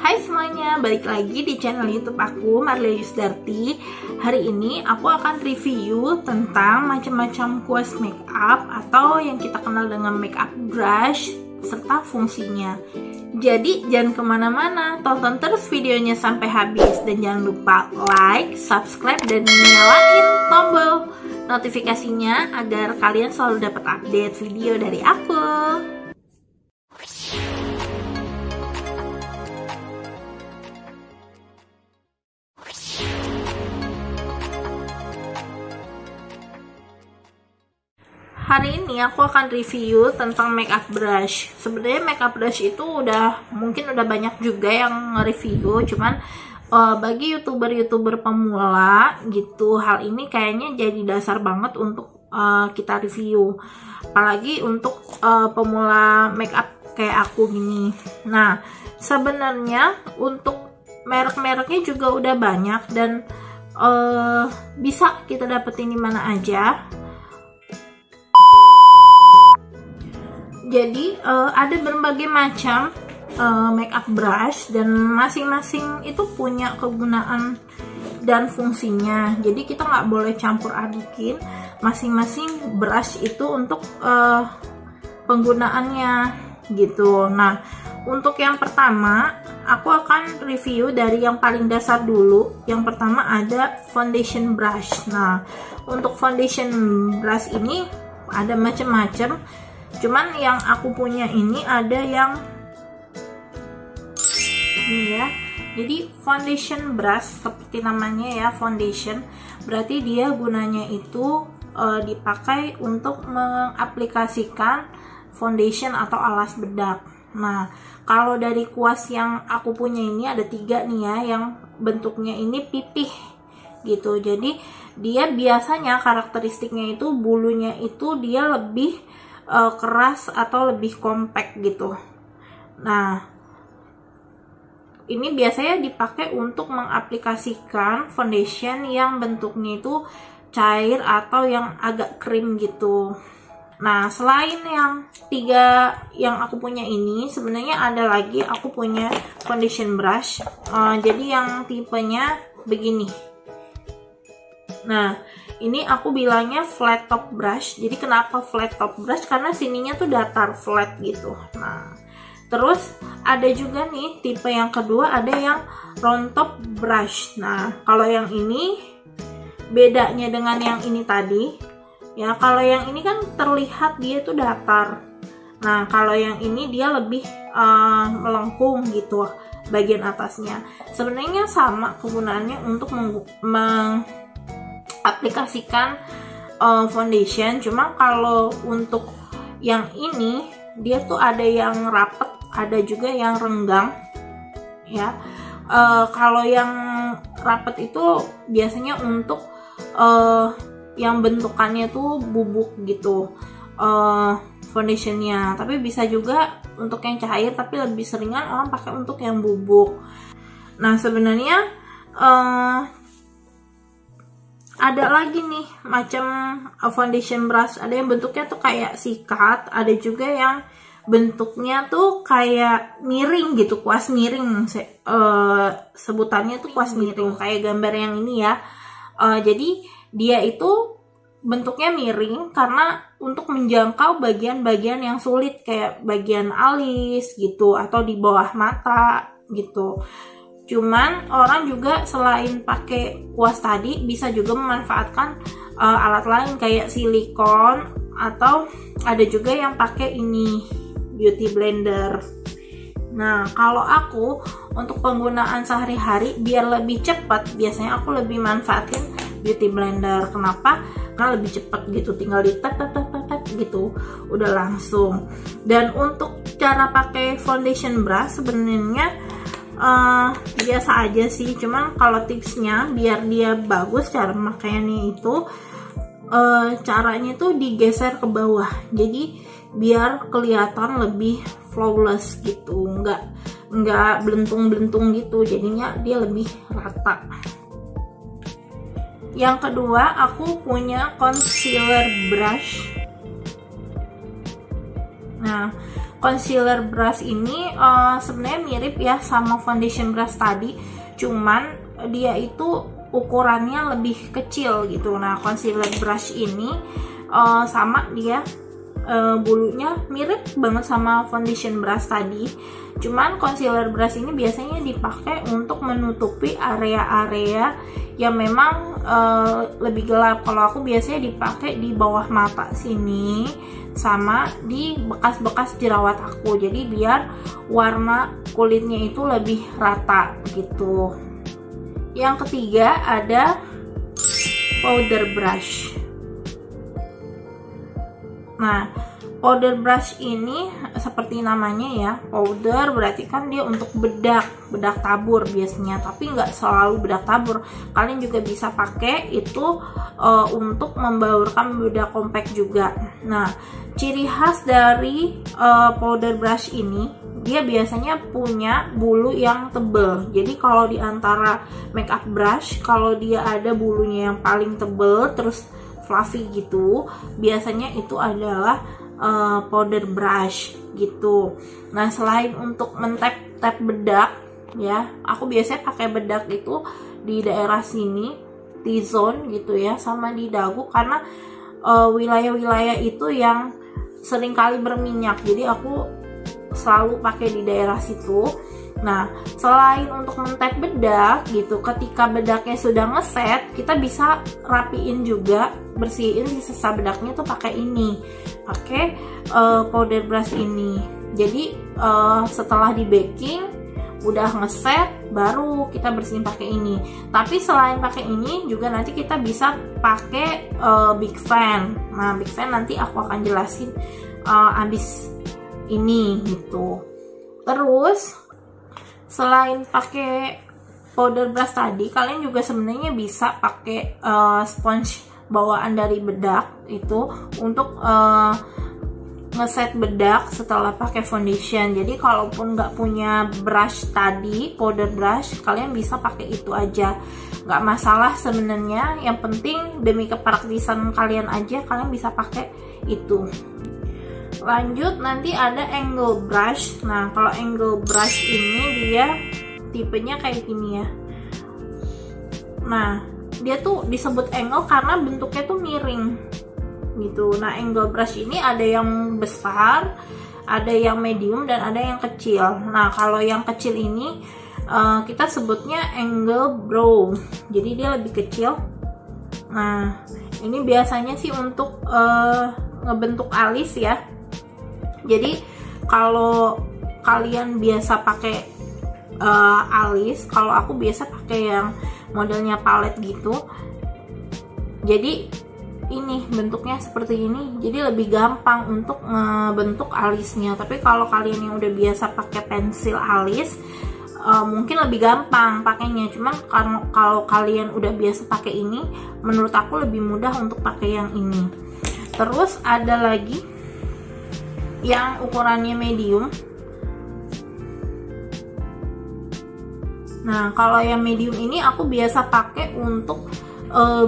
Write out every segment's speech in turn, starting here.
Hai semuanya, balik lagi di channel YouTube aku, Marlia Yusdarti. Hari ini aku akan review tentang macam-macam kuas makeup atau yang kita kenal dengan makeup brush serta fungsinya. Jadi jangan kemana-mana, tonton terus videonya sampai habis dan jangan lupa like, subscribe, dan nyalain tombol notifikasinya agar kalian selalu dapat update video dari aku. Hari ini aku akan review tentang makeup brush. Sebenarnya makeup brush itu mungkin udah banyak juga yang nge-review, cuman bagi youtuber pemula gitu, hal ini kayaknya jadi dasar banget untuk kita review. Apalagi untuk pemula makeup kayak aku gini. Nah, sebenarnya untuk merek-mereknya juga udah banyak dan bisa kita dapetin di mana aja. Jadi ada berbagai macam makeup brush dan masing-masing itu punya kegunaan dan fungsinya. Jadi kita nggak boleh campur adukin masing-masing brush itu untuk penggunaannya gitu. Nah, untuk yang pertama aku akan review dari yang paling dasar dulu. Yang pertama ada foundation brush. Nah, untuk foundation brush ini ada macam-macam. Cuman yang aku punya ini ada yang ini ya. Jadi foundation brush seperti namanya ya, foundation. Berarti dia gunanya itu dipakai untuk mengaplikasikan foundation atau alas bedak. Nah, kalau dari kuas yang aku punya ini ada 3 nih ya, yang bentuknya ini pipih gitu. Jadi dia biasanya karakteristiknya itu bulunya itu dia lebih keras atau lebih compact gitu. Nah, ini biasanya dipakai untuk mengaplikasikan foundation yang bentuknya itu cair atau yang agak krim gitu. Nah, selain yang 3 yang aku punya ini, sebenarnya ada lagi aku punya foundation brush. Jadi yang tipenya begini. Nah, ini aku bilangnya flat top brush. Jadi kenapa flat top brush? Karena sininya tuh datar, flat gitu. Nah, terus ada juga nih tipe yang kedua, ada yang round top brush. Nah, kalau yang ini bedanya dengan yang ini tadi ya, kalau yang ini kan terlihat dia tuh datar. Nah, kalau yang ini dia lebih melengkung gitu bagian atasnya. Sebenarnya sama kegunaannya untuk aplikasikan foundation, cuma kalau untuk yang ini dia tuh ada yang rapet, ada juga yang renggang ya. Kalau yang rapet itu biasanya untuk yang bentukannya tuh bubuk gitu foundationnya, tapi bisa juga untuk yang cair, tapi lebih seringan orang pakai untuk yang bubuk. Nah, sebenarnya ada lagi nih macam foundation brush, ada yang bentuknya tuh kayak sikat, ada juga yang bentuknya tuh kayak miring gitu, kuas miring, sebutannya tuh kuas miring, kayak gambar yang ini ya. Jadi dia itu bentuknya miring karena untuk menjangkau bagian-bagian yang sulit, kayak bagian alis gitu atau di bawah mata gitu. Cuman orang juga selain pakai kuas tadi bisa juga memanfaatkan alat lain kayak silikon, atau ada juga yang pakai ini beauty blender. Nah, kalau aku untuk penggunaan sehari-hari biar lebih cepat, biasanya aku lebih manfaatin beauty blender. Kenapa? Karena lebih cepat gitu, tinggal di tap gitu udah langsung. Dan untuk cara pakai foundation brush sebenarnya biasa aja sih, cuman kalau tipsnya biar dia bagus cara makainya itu caranya tuh digeser ke bawah, jadi biar kelihatan lebih flawless gitu, nggak belentung gitu, jadinya dia lebih rata. Yang kedua aku punya concealer brush. Nah, concealer brush ini sebenarnya mirip ya sama foundation brush tadi, cuman dia itu ukurannya lebih kecil gitu. Nah, concealer brush ini sama dia bulunya mirip banget sama foundation brush tadi, cuman concealer brush ini biasanya dipakai untuk menutupi area-area yang memang lebih gelap. Kalau aku biasanya dipakai di bawah mata sini sama di bekas-bekas jerawat aku, jadi biar warna kulitnya itu lebih rata gitu. Yang ketiga ada powder brush. Nah, powder brush ini seperti namanya ya, powder berarti kan dia untuk bedak tabur biasanya, tapi nggak selalu bedak tabur. Kalian juga bisa pakai itu untuk membaurkan bedak compact juga. Nah, ciri khas dari powder brush ini, dia biasanya punya bulu yang tebel. Jadi kalau di antara makeup brush, kalau dia ada bulunya yang paling tebel terus fluffy gitu, biasanya itu adalah powder brush gitu. Nah, selain untuk mentap-tap bedak ya, aku biasanya pakai bedak itu di daerah sini, T-zone gitu ya, sama di dagu, karena wilayah-wilayah itu yang seringkali berminyak, jadi aku selalu pakai di daerah situ. Nah, selain untuk mentap bedak gitu, ketika bedaknya sudah ngeset, kita bisa rapiin juga, bersihin sisa bedaknya tuh pakai ini, pakai powder brush ini. Jadi setelah di baking udah ngeset, baru kita bersihin pakai ini. Tapi selain pakai ini juga nanti kita bisa pakai big fan. Nah, big fan nanti aku akan jelasin abis ini gitu. Terus selain pakai powder brush tadi, kalian juga sebenarnya bisa pakai sponge bawaan dari bedak itu untuk ngeset bedak setelah pakai foundation. Jadi kalaupun nggak punya brush tadi, powder brush, kalian bisa pakai itu aja, nggak masalah sebenarnya. Yang penting demi kepraktisan kalian aja, kalian bisa pakai itu. Lanjut, nanti ada angle brush. Nah, kalau angle brush ini dia tipenya kayak gini ya. Nah, dia tuh disebut angle karena bentuknya tuh miring gitu. Nah, angle brush ini ada yang besar, ada yang medium, dan ada yang kecil. Nah, kalau yang kecil ini kita sebutnya angle brow, jadi dia lebih kecil. Nah, ini biasanya sih untuk ngebentuk alis ya. Jadi kalau kalian biasa pakai alis, kalau aku biasa pakai yang modelnya palet gitu. Jadi ini bentuknya seperti ini, jadi lebih gampang untuk ngebentuk alisnya. Tapi kalau kalian yang udah biasa pakai pensil alis, mungkin lebih gampang pakainya. Cuman kalau kalian udah biasa pakai ini, menurut aku lebih mudah untuk pakai yang ini. Terus ada lagi yang ukurannya medium. Nah, kalau yang medium ini aku biasa pakai untuk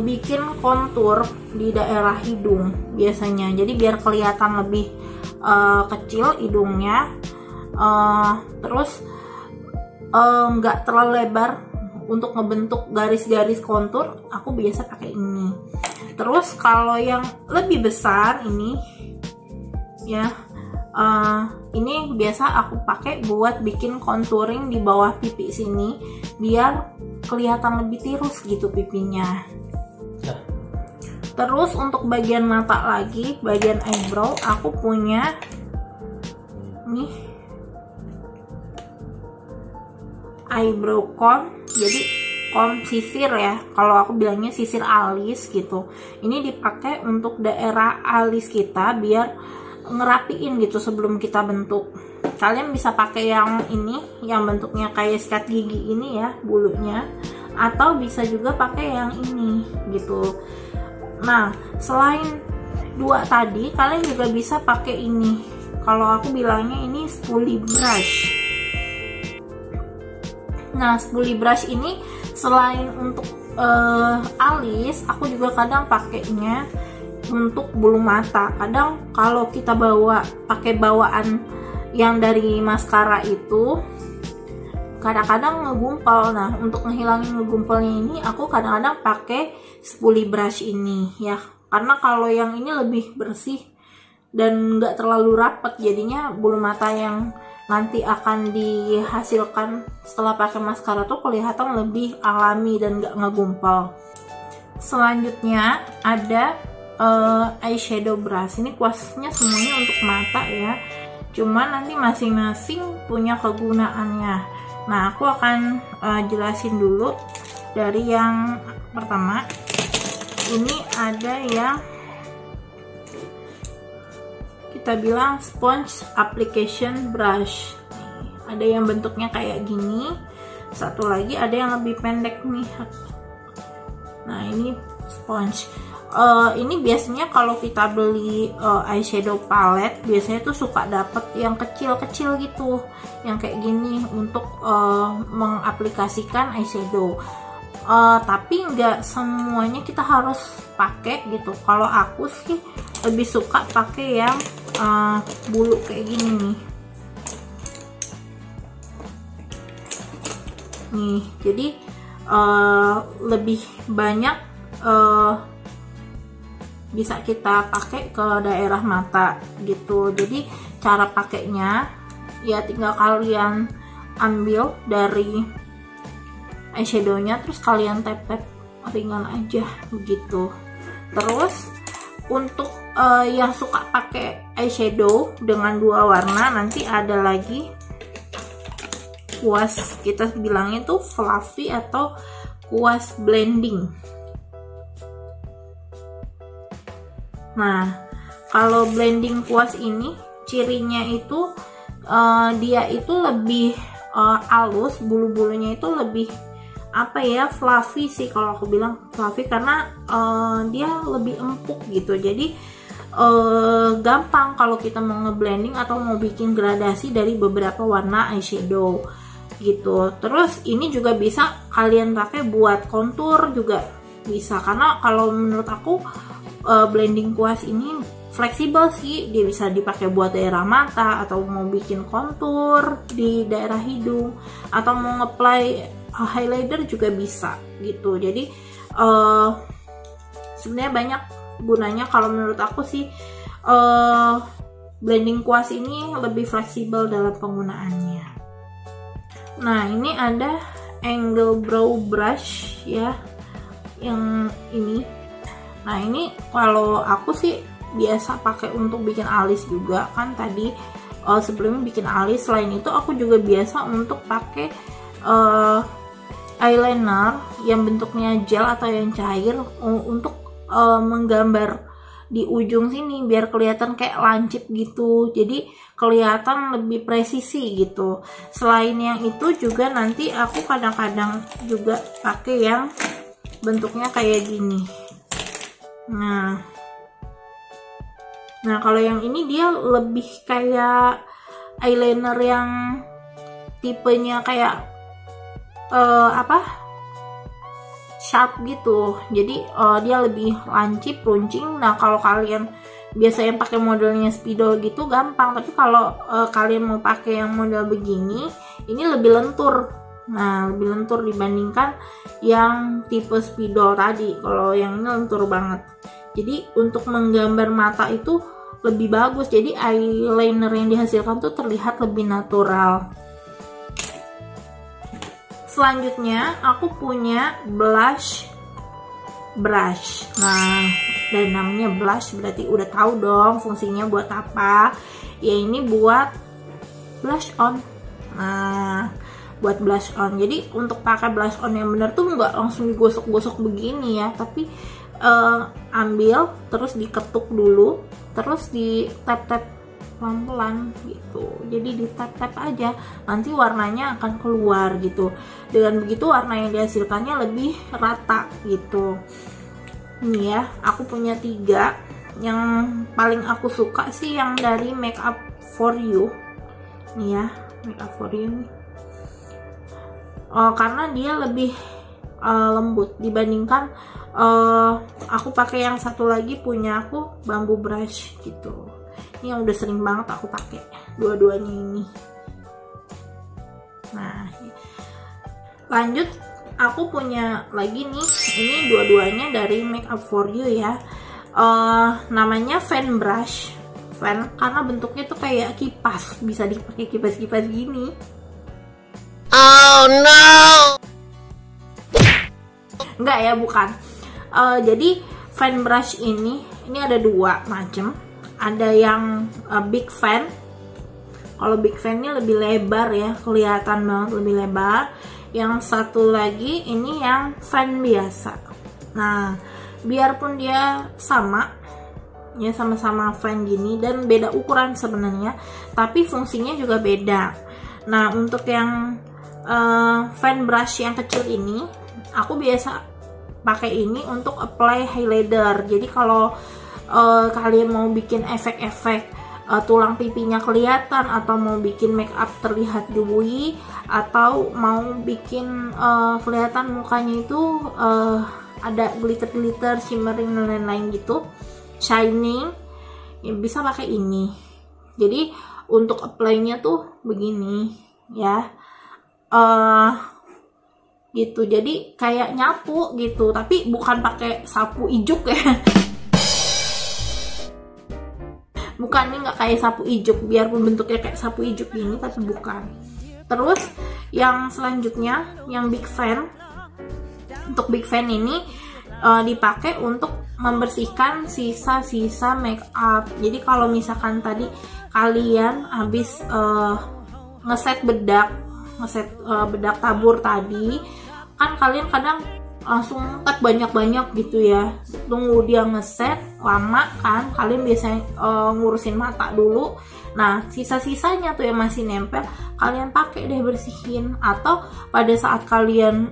bikin kontur di daerah hidung biasanya. Jadi biar kelihatan lebih kecil hidungnya, terus nggak terlalu lebar untuk ngebentuk garis-garis kontur. Aku biasa pakai ini. Terus kalau yang lebih besar ini ya, ini biasa aku pakai buat bikin contouring di bawah pipi sini, biar kelihatan lebih tirus gitu pipinya. Terus untuk bagian mata lagi, bagian eyebrow, aku punya nih eyebrow comb. Jadi comb sisir ya, kalau aku bilangnya sisir alis gitu. Ini dipakai untuk daerah alis kita biar ngerapiin gitu sebelum kita bentuk. Kalian bisa pakai yang ini, yang bentuknya kayak sikat gigi ini ya bulunya, atau bisa juga pakai yang ini gitu. Nah, selain dua tadi, kalian juga bisa pakai ini. Kalau aku bilangnya ini spoolie brush. Nah, spoolie brush ini selain untuk alis, aku juga kadang pakainya untuk bulu mata. Kadang kalau kita pakai bawaan yang dari maskara itu kadang-kadang ngegumpal. Nah, untuk ngehilangin ngegumpalnya ini aku kadang-kadang pakai spoolie brush ini ya, karena kalau yang ini lebih bersih dan nggak terlalu rapat, jadinya bulu mata yang nanti akan dihasilkan setelah pakai maskara tuh kelihatan lebih alami dan nggak ngegumpal. Selanjutnya ada eyeshadow brush. Ini kuasnya semuanya untuk mata ya, cuman nanti masing-masing punya kegunaannya. Nah, aku akan jelasin dulu dari yang pertama. Ini ada yang kita bilang sponge application brush. Ada yang bentuknya kayak gini, satu lagi ada yang lebih pendek nih. Nah, ini sponge. Ini biasanya kalau kita beli eyeshadow palette, biasanya tuh suka dapet yang kecil-kecil gitu, yang kayak gini untuk mengaplikasikan eyeshadow. Tapi nggak semuanya kita harus pakai gitu. Kalau aku sih lebih suka pakai yang bulu kayak gini nih. Nih, jadi lebih banyak bisa kita pakai ke daerah mata gitu. Jadi cara pakainya ya tinggal kalian ambil dari eyeshadownya, terus kalian tap-tap ringan aja begitu. Terus untuk yang suka pakai eyeshadow dengan dua warna, nanti ada lagi kuas, kita bilangnya tuh fluffy atau kuas blending. Nah, kalau blending kuas ini cirinya itu dia itu lebih halus, bulu-bulunya itu lebih apa ya, fluffy sih kalau aku bilang fluffy, karena dia lebih empuk gitu. Jadi gampang kalau kita mau ngeblending atau mau bikin gradasi dari beberapa warna eyeshadow gitu. Terus ini juga bisa kalian pakai buat kontur juga bisa, karena kalau menurut aku blending kuas ini fleksibel sih. Dia bisa dipakai buat daerah mata, atau mau bikin kontur di daerah hidung, atau mau nge-apply highlighter juga bisa gitu. Jadi sebenarnya banyak gunanya. Kalau menurut aku sih blending kuas ini lebih fleksibel dalam penggunaannya. Nah, ini ada angle brow brush ya, yang ini. Nah, ini kalau aku sih biasa pakai untuk bikin alis juga kan. Tadi sebelumnya bikin alis, selain itu aku juga biasa untuk pakai eyeliner yang bentuknya gel atau yang cair untuk menggambar di ujung sini biar kelihatan kayak lancip gitu. Jadi kelihatan lebih presisi gitu. Selain yang itu juga nanti aku kadang-kadang juga pakai yang bentuknya kayak gini. Nah, kalau yang ini dia lebih kayak eyeliner yang tipenya kayak sharp gitu. Jadi dia lebih lancip, runcing. Nah, kalau kalian biasanya pakai modelnya spidol gitu gampang, tapi kalau kalian mau pakai yang model begini, ini lebih lentur. Nah, lebih lentur dibandingkan yang tipe spidol tadi. Kalau yang ini lentur banget. Jadi untuk menggambar mata itu lebih bagus. Jadi eyeliner yang dihasilkan tuh terlihat lebih natural. Selanjutnya aku punya blush brush. Nah, dan namanya blush berarti udah tahu dong fungsinya buat apa. Ya, ini buat blush on. Nah, buat blush on. Jadi untuk pakai blush on yang bener tuh nggak langsung digosok-gosok begini ya, tapi ambil terus diketuk dulu, terus di tap-tap pelan-pelan gitu. Jadi di tap-tap aja, nanti warnanya akan keluar gitu. Dengan begitu warna yang dihasilkannya lebih rata gitu. Ini ya, aku punya 3. Yang paling aku suka sih yang dari Makeup For You. Nih ya, Makeup For You nih. Karena dia lebih lembut dibandingkan aku pakai yang satu lagi punya aku bamboo brush gitu. Ini yang udah sering banget aku pakai. dua-duanya ini. Nah, lanjut aku punya lagi nih, ini dua-duanya dari Make Up For You ya. Namanya fan brush, fan karena bentuknya tuh kayak kipas, bisa dipakai kipas-kipas gini. Oh no, enggak ya, bukan. Jadi fan brush ini ada dua macam. Ada yang big fan. Kalau big fan ini lebih lebar ya, kelihatan banget lebih lebar. Yang satu lagi ini yang fan biasa. Nah, biarpun dia sama ya, sama-sama fan gini dan beda ukuran sebenarnya, tapi fungsinya juga beda. Nah, untuk yang fan brush yang kecil ini, aku biasa pakai ini untuk apply highlighter. Jadi kalau kalian mau bikin efek-efek tulang pipinya kelihatan, atau mau bikin make up terlihat dewy, atau mau bikin kelihatan mukanya itu ada glitter-glitter, shimmering dan lain-lain gitu, shining, ya bisa pakai ini. Jadi untuk apply-nya tuh begini ya, gitu. Jadi kayak nyapu gitu, tapi bukan pakai sapu ijuk ya. Bukan, ini nggak kayak sapu ijuk, biarpun bentuknya kayak sapu ijuk gini, tapi bukan. Terus yang selanjutnya, yang big fan. Untuk big fan ini dipakai untuk membersihkan sisa-sisa make up. Jadi kalau misalkan tadi kalian habis ngeset bedak tabur tadi, kan kalian kadang langsung cut banyak-banyak gitu ya, tunggu dia ngeset lama kan, kalian biasanya ngurusin mata dulu. Nah, sisa-sisanya tuh yang masih nempel kalian pakai deh, bersihin. Atau pada saat kalian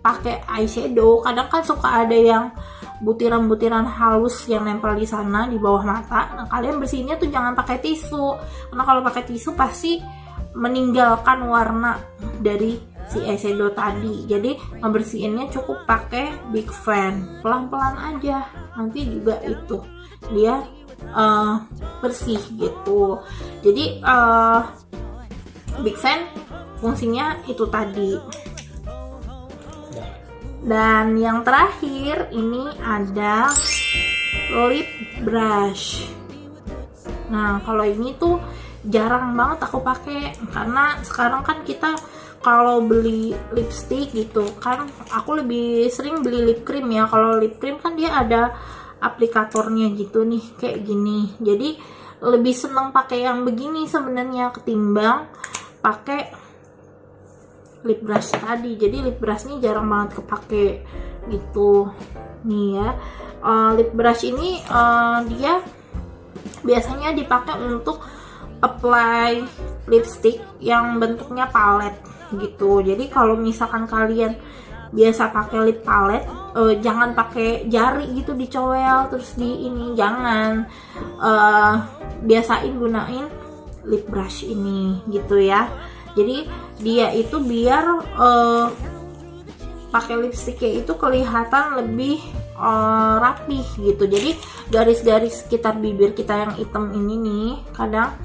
pakai eyeshadow, kadang kan suka ada yang butiran-butiran halus yang nempel di sana di bawah mata. Nah, kalian bersihinnya tuh jangan pakai tisu, karena kalau pakai tisu pasti meninggalkan warna dari si eyeshadow tadi. Jadi ngebersihinnya cukup pakai big fan, pelan-pelan aja, nanti juga itu dia bersih gitu. Jadi big fan fungsinya itu tadi. Dan yang terakhir ini ada lip brush. Nah, kalau ini tuh jarang banget aku pakai, karena sekarang kan kita kalau beli lipstick gitu kan, aku lebih sering beli lip cream ya. Kalau lip cream kan dia ada aplikatornya gitu nih, kayak gini. Jadi lebih seneng pakai yang begini sebenarnya ketimbang pakai lip brush tadi. Jadi lip brush ini jarang banget kepake gitu nih ya. Lip brush ini dia biasanya dipakai untuk apply lipstick yang bentuknya palet gitu. Jadi kalau misalkan kalian biasa pakai lip palette, jangan pakai jari gitu dicowel terus di ini, jangan. Biasain gunain lip brush ini gitu ya. Jadi dia itu biar pakai lipstiknya itu kelihatan lebih rapih gitu. Jadi garis-garis sekitar bibir kita yang hitam ini nih, kadang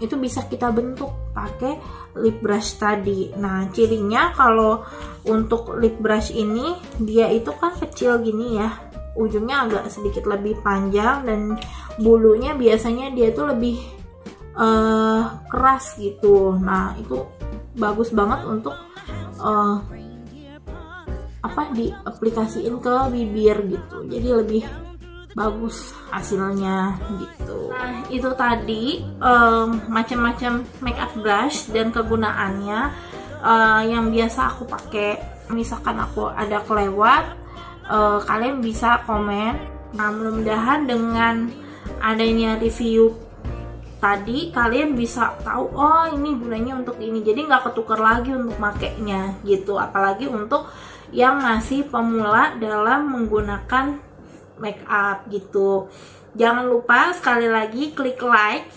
itu bisa kita bentuk pakai lip brush tadi. Nah, cirinya kalau untuk lip brush ini, dia itu kan kecil gini ya, ujungnya agak sedikit lebih panjang, dan bulunya biasanya dia tuh lebih keras gitu. Nah, itu bagus banget untuk diaplikasiin ke bibir gitu, jadi lebih bagus hasilnya gitu. Nah, itu tadi macam-macam makeup brush dan kegunaannya yang biasa aku pakai. Misalkan aku ada kelewat, kalian bisa komen. Nah, mudah-mudahan dengan adanya review tadi kalian bisa tahu, oh ini gunanya untuk ini, jadi nggak ketukar lagi untuk makainya gitu. Apalagi untuk yang masih pemula dalam menggunakan make up gitu. Jangan lupa sekali lagi klik like,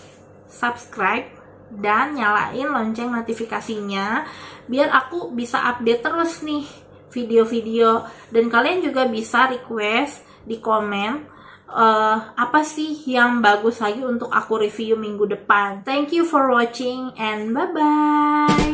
subscribe, dan nyalain lonceng notifikasinya biar aku bisa update terus nih video-video. Dan kalian juga bisa request di komen apa sih yang bagus lagi untuk aku review minggu depan. Thank you for watching and bye-bye.